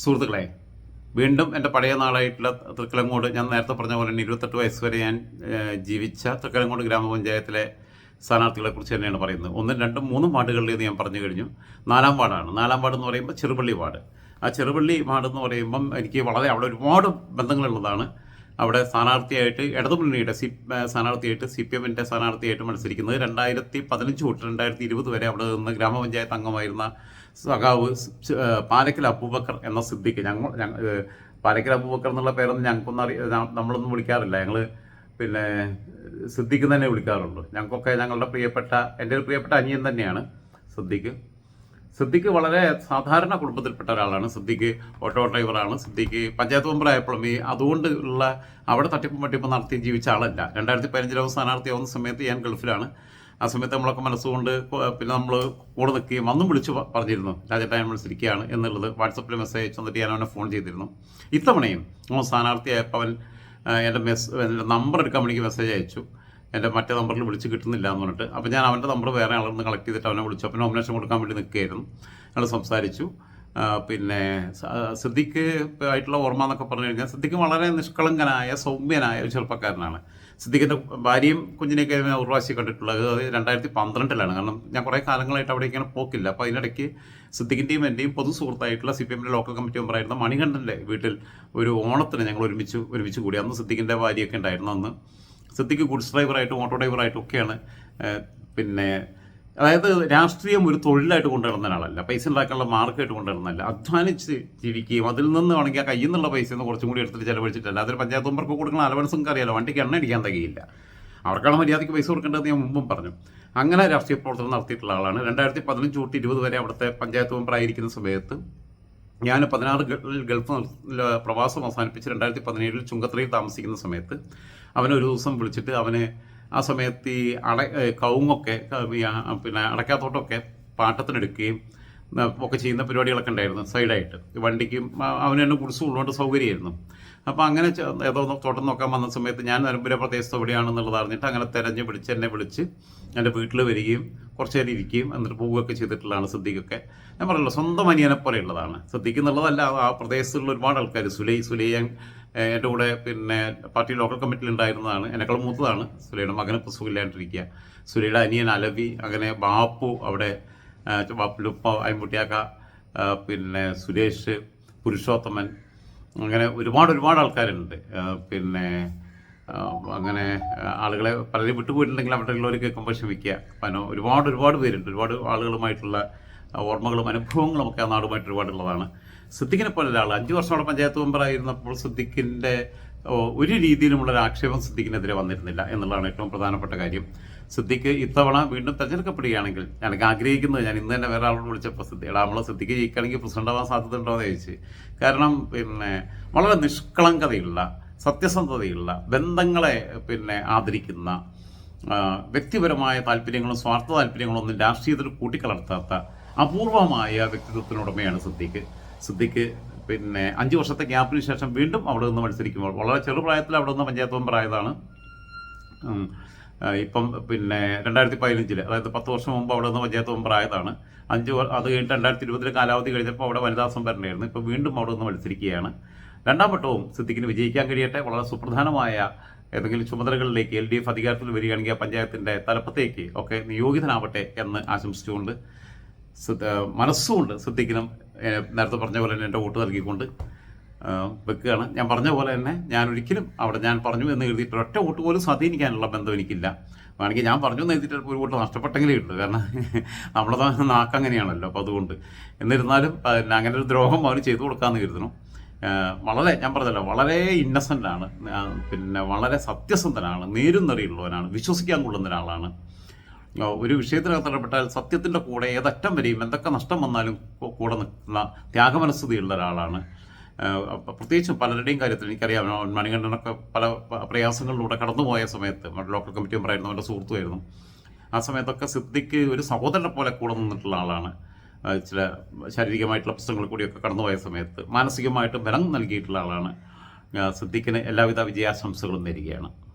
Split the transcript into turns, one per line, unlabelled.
സുഹൃത്തുക്കളെ, വീണ്ടും എൻ്റെ പഴയ നാടായിട്ടുള്ള തൃക്കലങ്ങോട്, ഞാൻ നേരത്തെ പറഞ്ഞ പോലെ തന്നെ 28 വയസ്സ് വരെ ഞാൻ ജീവിച്ച തൃക്കലങ്ങോട് ഗ്രാമപഞ്ചായത്തിലെ സ്ഥാനാർത്ഥികളെക്കുറിച്ച് തന്നെയാണ് പറയുന്നത്. 1, 2, 3 വാർഡുകളിൽ ഞാൻ പറഞ്ഞു കഴിഞ്ഞു. 4-ാം വാർഡാണ്. 4-ാം വാർഡ് എന്ന് പറയുമ്പോൾ ചെറുപള്ളി വാർഡ്. ആ ചെറുപള്ളി വാർഡ് എന്ന് പറയുമ്പം എനിക്ക് അവിടെ ഒരുപാട് ബന്ധങ്ങളുള്ളതാണ്. അവിടെ സ്ഥാനാർത്ഥിയായിട്ട് ഇടതുമുന്നണിയുടെ സ്ഥാനാർത്ഥിയായിട്ട് CPM-ൻ്റെ സ്ഥാനാർത്ഥിയായിട്ട് മത്സരിക്കുന്നത് 2015 തൊട്ട് 2020 വരെ അവിടെ നിന്ന് ഗ്രാമപഞ്ചായത്ത് അംഗമായിരുന്ന സഖാവ് പാലക്കൽ അബൂബക്കർ എന്ന സിദ്ദിഖ്. പാലക്കൽ അബൂബക്കർ എന്നുള്ള പേരൊന്നും നമ്മളൊന്നും വിളിക്കാറില്ല. ഞങ്ങൾ പിന്നെ സിദ്ദിഖ് തന്നെ വിളിക്കാറുള്ളൂ. ഞങ്ങൾക്കൊക്കെ എൻ്റെ ഒരു പ്രിയപ്പെട്ട അനിയൻ തന്നെയാണ് സിദ്ദിഖ് വളരെ സാധാരണ കുടുംബത്തിൽപ്പെട്ട ഒരാളാണ്. സിദ്ദിഖ് ഓട്ടോ ഡ്രൈവറാണ്. സിദ്ദിഖ് പഞ്ചായത്ത് മെമ്പറായപ്പോഴും അതുകൊണ്ടുള്ള അവിടെ തട്ടിപ്പും നടത്തി ജീവിച്ച ആളല്ല. 2015 സ്ഥാനാർത്ഥിയാവുന്ന സമയത്ത് ഞാൻ ഗൾഫിലാണ്. ആ സമയത്ത് നമ്മളൊക്കെ മനസ്സുകൊണ്ട് പിന്നെ നമ്മൾ കൂടെ നിൽക്കുകയും അന്നും വിളിച്ച് പറഞ്ഞിരുന്നു, രാജേട്ടൻ ഞാൻ മത്സരിക്കുകയാണ് എന്നുള്ളത്. വാട്സപ്പിൽ മെസ്സേജ് അയച്ചു തന്നിട്ട് ഞാൻ അവനെ ഫോൺ ചെയ്തിരുന്നു. ഇത്തവണയും സ്ഥാനാർത്ഥിയായപ്പോൾ അവൻ എൻ്റെ നമ്പർ എടുക്കാൻ വേണ്ടി മെസ്സേജ് അയച്ചു. എൻ്റെ മറ്റേ നമ്പറിൽ വിളിച്ച് കിട്ടുന്നില്ല എന്ന് പറഞ്ഞിട്ട്. അപ്പോൾ ഞാൻ അവൻ്റെ നമ്പർ വേറെ ആളിൽ നിന്ന് കളക്ട് ചെയ്തിട്ട് അവനെ വിളിച്ചു. അപ്പോൾ നോമിനേഷൻ കൊടുക്കാൻ വേണ്ടി നിൽക്കുകയായിരുന്നു. ഞങ്ങൾ സംസാരിച്ചു. പിന്നെ സിദ്ദിഖ് ആയിട്ടുള്ള ഓർമ്മ എന്നൊക്കെ പറഞ്ഞു കഴിഞ്ഞാൽ സിദ്ദിഖ് വളരെ നിഷ്കളങ്കനായ സൗമ്യനായ ഒരു ചെറുപ്പക്കാരനാണ്. സിദ്ദിഖിൻ്റെ ഭാര്യയും കുഞ്ഞിനെയൊക്കെ ഞാൻ ഒരു പ്രാവശ്യം കണ്ടിട്ടുള്ളത് 2012-ലാണ്. കാരണം ഞാൻ കുറേ കാലങ്ങളായിട്ട് അവിടെ ഇങ്ങനെ പോക്കില്ല. അപ്പോൾ അതിനിടയ്ക്ക് സിദ്ദിഖിൻ്റെയും എൻ്റെയും പൊതു സുഹൃത്തായിട്ടുള്ള CPM-ൻ്റെ ലോക്കൽ കമ്മിറ്റി മെമ്പറായിരുന്ന മണികണ്ഠൻ്റെ വീട്ടിൽ ഒരു ഓണത്തിന് ഞങ്ങൾ ഒരുമിച്ച് കൂടി. അന്ന് സിദ്ദിഖിൻ്റെ ഭാര്യയൊക്കെ ഉണ്ടായിരുന്നു. അന്ന് സിദ്ദിഖ് ഗുഡ്സ് ഡ്രൈവറായിട്ടും ഓട്ടോ ഡ്രൈവറായിട്ടും ഒക്കെയാണ്. പിന്നെ അതായത് രാഷ്ട്രീയം ഒരു തൊഴിലായിട്ട് കൊണ്ടുവരുന്ന ഒരാളല്ല, പൈസ ഉണ്ടാക്കാനുള്ള മാർഗമായിട്ട് കൊണ്ടുവരുന്നതല്ല. അധ്വാനിച്ച് ജീവിക്കുകയും അതിൽ നിന്ന് വേണമെങ്കിൽ ആ കയ്യിൽ നിന്നുള്ള പൈസ കുറച്ചും കൂടി എടുത്തിട്ട് ചിലവഴിച്ചിട്ടല്ല. അതൊരു പഞ്ചായത്ത് മെമ്പർക്ക് കൊടുക്കുന്ന അലവൻസും അറിയാലോ, വണ്ടിക്ക് എണ്ണ അടിക്കാൻ തികയില്ല. അവർക്കാണ് മര്യാദയ്ക്ക് പൈസ കൊടുക്കേണ്ടത് ഞാൻ മുമ്പും പറഞ്ഞു. അങ്ങനെ രാഷ്ട്രീയ പ്രവർത്തനം നടത്തിയിട്ടുള്ള ആളാണ്. 2015 തൊട്ട് 20 വരെ അവിടുത്തെ പഞ്ചായത്ത് മെമ്പറായിരിക്കുന്ന സമയത്ത് ഞാൻ 16 ഗൾഫ് പ്രവാസം അവസാനിപ്പിച്ച് 2017 ചുങ്കത്തറയിൽ താമസിക്കുന്ന സമയത്ത് അവനൊരു ദിവസം വിളിച്ചിട്ട് ആ സമയത്ത് ഈ കവുങ്ങൊക്കെ പിന്നെ അടയ്ക്കാത്തോട്ടമൊക്കെ പാട്ടത്തിനെടുക്കുകയും ഒക്കെ ചെയ്യുന്ന പരിപാടികളൊക്കെ ഉണ്ടായിരുന്നു സൈഡായിട്ട്. വണ്ടിക്കും അവന് തന്നെ കുടിച്ചു ഉള്ളതുകൊണ്ട് സൗകര്യമായിരുന്നു. അപ്പോൾ അങ്ങനെ ഏതോ തോട്ടം നോക്കാൻ വന്ന സമയത്ത് ഞാൻ നിലമ്പൂര പ്രദേശത്ത് എവിടെയാണെന്നുള്ളത് അറിഞ്ഞിട്ട് അങ്ങനെ എന്നെ വിളിച്ച് എൻ്റെ വീട്ടിൽ വരികയും കുറച്ച് നേരം ഇരിക്കുകയും എന്നിട്ട് പോവുകയൊക്കെ ചെയ്തിട്ടുള്ളതാണ് സിദ്ദിഖൊക്കെ. ഞാൻ പറയല്ലോ, സ്വന്തം അനിയനെ പോലെയുള്ളതാണ് സിദ്ദിഖ് എന്നുള്ളതല്ല. ആ പ്രദേശത്തുള്ള ഒരുപാട് ആൾക്കാർ, സുലൈ എൻ്റെ കൂടെ പിന്നെ പാർട്ടി ലോക്കൽ കമ്മിറ്റിയിൽ ഉണ്ടായിരുന്നതാണ്. എന്നെക്കാളും മൂത്തതാണ്. സുലൈയുടെ മകന് ഇപ്പോൾ സുഖമില്ലാണ്ടിരിക്കുക. സുലൈയുടെ അനിയൻ അലവി, അങ്ങനെ ബാപ്പു, അവിടെ ലുപ്പ, അയമ്പുട്ടിയാക്ക, പിന്നെ സുരേഷ്, പുരുഷോത്തമൻ, അങ്ങനെ ഒരുപാട് ആൾക്കാരുണ്ട്. പിന്നെ അങ്ങനെ ആളുകളെ പലരും വിട്ടുപോയിട്ടുണ്ടെങ്കിൽ അവിടെ ഉള്ളവർ കേൾക്കുമ്പോൾ ക്ഷമിക്കുക. ഒരുപാട് പേരുണ്ട്. ഒരുപാട് ആളുകളുമായിട്ടുള്ള ഓർമ്മകളും അനുഭവങ്ങളും ഒക്കെ ആ നാടുമായിട്ട് ഒരുപാടുള്ളതാണ്. സിദ്ദിഖിനെ പോലെ ഒരാൾ 5 വർഷം അവിടെ പഞ്ചായത്ത് മെമ്പറായിരുന്നപ്പോൾ സിദ്ദിഖിൻ്റെ ഒരു രീതിയിലുമുള്ളൊരു ആക്ഷേപം സിദ്ദിഖിനെതിരെ വന്നിരുന്നില്ല എന്നുള്ളതാണ് ഏറ്റവും പ്രധാനപ്പെട്ട കാര്യം. സിദ്ദിഖ് ഇത്തവണ വീണ്ടും തെരഞ്ഞെടുക്കപ്പെടുകയാണെങ്കിൽ എനിക്ക് ആഗ്രഹിക്കുന്നത്, ഞാൻ ഇന്ന് തന്നെ വേറെ ആളോട് വിളിച്ചപ്പോൾ നമ്മളെ സിദ്ദിഖ് ജയിക്കുകയാണെങ്കിൽ പ്രസിഡന്റ് ആവാൻ സാധ്യത ഉണ്ടോ എന്ന് ചോദിച്ച്. കാരണം പിന്നെ വളരെ നിഷ്കളങ്കതയുള്ള, സത്യസന്ധതയുള്ള, ബന്ധങ്ങളെ പിന്നെ ആദരിക്കുന്ന, വ്യക്തിപരമായ താല്പര്യങ്ങളും സ്വാർത്ഥ താല്പര്യങ്ങളും ഒന്നും രാഷ്ട്രീയത്തിൽ കൂട്ടിക്കലർത്താത്ത അപൂർവമായ വ്യക്തിത്വത്തിനുടമയാണ് സിദ്ദിഖ്. പിന്നെ 5 വർഷത്തെ ഗ്യാപ്പിന് ശേഷം വീണ്ടും അവിടെ നിന്ന് മത്സരിക്കുമ്പോൾ വളരെ ചെറുപ്രായത്തിൽ അവിടെ നിന്ന് പഞ്ചായത്ത് മെമ്പറായതാണ്. ഇപ്പം പിന്നെ 2015, അതായത് 10 വർഷം മുമ്പ് അവിടെ നിന്ന് പഞ്ചായത്ത് മെമ്പറായതാണ്. അത് കഴിഞ്ഞിട്ട് 2020 കാലാവധി കഴിഞ്ഞപ്പോൾ അവിടെ വനിതാ സംവരണമായിരുന്നു. ഇപ്പോൾ വീണ്ടും അവിടെ നിന്ന് മത്സരിക്കുകയാണ്. 2ാം വട്ടവും സിദ്ദിഖിന് വിജയിക്കാൻ കഴിയട്ടെ. വളരെ സുപ്രധാനമായ ഏതെങ്കിലും ചുമതലകളിലേക്ക് LDF അധികാരത്തിൽ വരികയാണെങ്കിൽ ആ പഞ്ചായത്തിൻ്റെ തലപ്പത്തേക്ക് ഒക്കെ നിയോഗിതനാവട്ടെ എന്ന് ആശംസിച്ചുകൊണ്ട് മനസ്സുകൊണ്ട് സിദ്ദിഖിനും നേരത്തെ പറഞ്ഞ പോലെ തന്നെ എൻ്റെ വോട്ട് നൽകിക്കൊണ്ട് വെക്കുകയാണ്. ഞാൻ പറഞ്ഞ പോലെ തന്നെ ഞാൻ ഒരിക്കലും അവിടെ ഞാൻ പറഞ്ഞു എന്ന് എഴുതിയിട്ട് ഒറ്റ വോട്ട് പോലും സ്വാധീനിക്കാനുള്ള ബന്ധം എനിക്കില്ല. വേണമെങ്കിൽ ഞാൻ പറഞ്ഞു എന്ന് എഴുതിയിട്ട് ഒരു വോട്ട് നഷ്ടപ്പെട്ടെങ്കിലേ ഉള്ളൂ. കാരണം നമ്മളെ നാക്കങ്ങനെയാണല്ലോ. അപ്പോൾ അതുകൊണ്ട് എന്നിരുന്നാലും അങ്ങനെ ഒരു ദ്രോഹം അവന് ചെയ്തു കൊടുക്കാമെന്ന് കരുതണം. വളരെ, ഞാൻ പറഞ്ഞല്ലോ, വളരെ ഇന്നസെൻ്റാണ്. പിന്നെ വളരെ സത്യസന്ധനാണ്, നേരുന്നറിയുള്ളവനാണ്, വിശ്വസിക്കാൻ കൊള്ളുന്ന ഒരാളാണ്. ഒരു വിഷയത്തിനകത്ത് ഇടപെട്ടാൽ സത്യത്തിൻ്റെ കൂടെ ഏതറ്റം വരെയും എന്തൊക്കെ നഷ്ടം വന്നാലും കൂടെ നിൽക്കുന്ന ത്യാഗമനസ്ഥതയുള്ള ഒരാളാണ്. പ്രത്യേകിച്ചും പലരുടെയും കാര്യത്തിൽ എനിക്കറിയാം. മണികണ്ഠനൊക്കെ പല പ്രയാസങ്ങളിലൂടെ കടന്നുപോയ സമയത്ത് ലോക്കൽ കമ്മിറ്റി മെമ്പറായിരുന്നു, അവൻ്റെ സുഹൃത്തുമായിരുന്നു. ആ സമയത്തൊക്കെ സിദ്ദിഖ് ഒരു സഹോദരനെ പോലെ കൂടെ നിന്നിട്ടുള്ള ആളാണ്. ചില ശാരീരികമായിട്ടുള്ള പ്രശ്നങ്ങൾ കൂടിയൊക്കെ കടന്നുപോയ സമയത്ത് മാനസികമായിട്ട് ബലം നൽകിയിട്ടുള്ള ആളാണ്. സിദ്ദിഖിന് എല്ലാവിധ വിജയാശംസകളും നേരുകയാണ്.